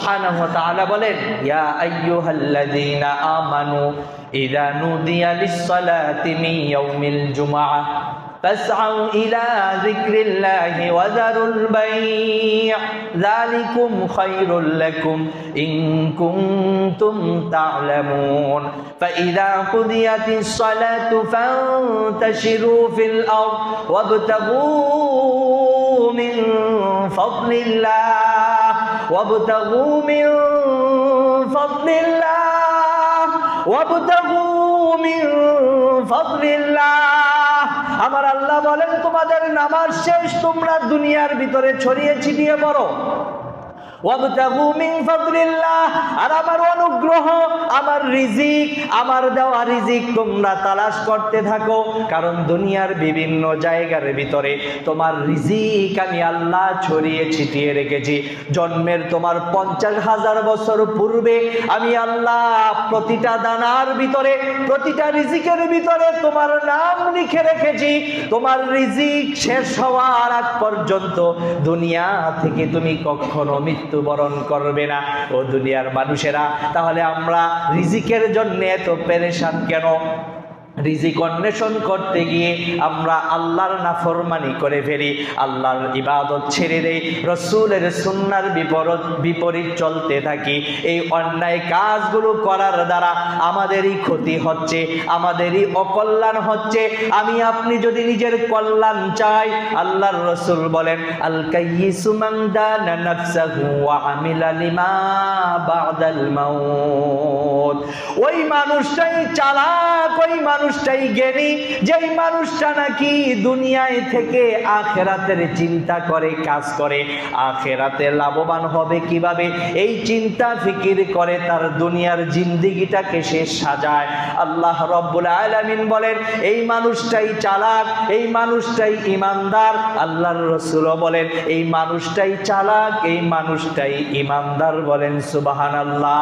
সুবহানাহু ওয়া তাআলা বলেন, ইয়া আইয়ুহাল্লাযীনা আমানু ইযা নুদিয়া লিস-সালাতি মিন ইয়াউমিল জুমআহ ফাসআউ ইলা যিকরিল্লাহি ওয়া যারুল বাই', যালিকুম খায়রুল লাকুম ইন কুনতুম তা'লামুন। ফাইযা কুদিয়াতিস-সালাতু ফান্তাশিরু ফিল আরদ ওয়াবতাগু মিন ফাদলিল্লাহ وابتغوا من فضل الله وابتغوا من فضل الله। আমার আল্লাহ বলেন, তোমাদের নামাজ শেষ তোমরা দুনিয়ার ভিতরে ছড়িয়ে ছিটিয়ে পড়ো। ওয়াবতাগু মিন ফাদলিল্লাহ, আর আমার অনুগ্রহ, আমার রিজিক, আমার দেওয়া রিজিক তোমরা তালাশ করতে থাকো। কারণ দুনিয়ার বিভিন্ন জায়গার ভিতরে তোমার রিজিক আমি আল্লাহ ছড়িয়ে ছিটিয়ে রেখেছি। জন্মের তোমার 50,000 বছর পূর্বে আমি আল্লাহ প্রতিটা দানার ভিতরে, প্রতিটা রিজিকের ভিতরে তোমার নাম লিখে রেখেছি। তোমার রিজিক শেষ হওয়ার আগ পর্যন্ত দুনিয়া থেকে তুমি কখনো মৃত্যুবরণ করবে না। ও দুনিয়ার মানুষেরা, তাহলে আমরা রিজিকের জন্য এত পেরেশান কেন? রিজিক অন্বেষণ করতে গিয়ে আমরা আল্লাহর নাফরমানি করে ফেলি, আল্লাহর ইবাদত ছেড়ে দেই, রসুলের সুন্নাহর বিপরীত চলতে থাকি। এই অন্যায় কাজগুলো করার দ্বারা আমাদেরই ক্ষতি হচ্ছে, আমাদেরই অকল্যাণ হচ্ছে। আমি আপনি যদি নিজের কল্যাণ চাই, আল্লাহর রসুল বলেন, আল কাইয়িসু মান দানা নাফসাহু ওয়া আমিলা লিমা বা'দাল মাউত। ওই মানুষটাই চালাক, ওই মানুষটাই জ্ঞানী, যেই মানুষটা নাকি দুনিয়ায় থেকে আখেরাতের চিন্তা করে, কাজ করে, আখেরাতে লাভবান হবে কিভাবে এই চিন্তা ফিকির করে তার দুনিয়ার জিন্দেগিটাকে সে সাজায়। আল্লাহ রব্বুল আলামিন বলেন, এই মানুষটাই চালাক, এই মানুষটাই ইমানদার। আল্লাহর রাসূলও বলেন, এই মানুষটাই চালাক, এই মানুষটাই ইমানদার। বলেন সুবহানাল্লাহ।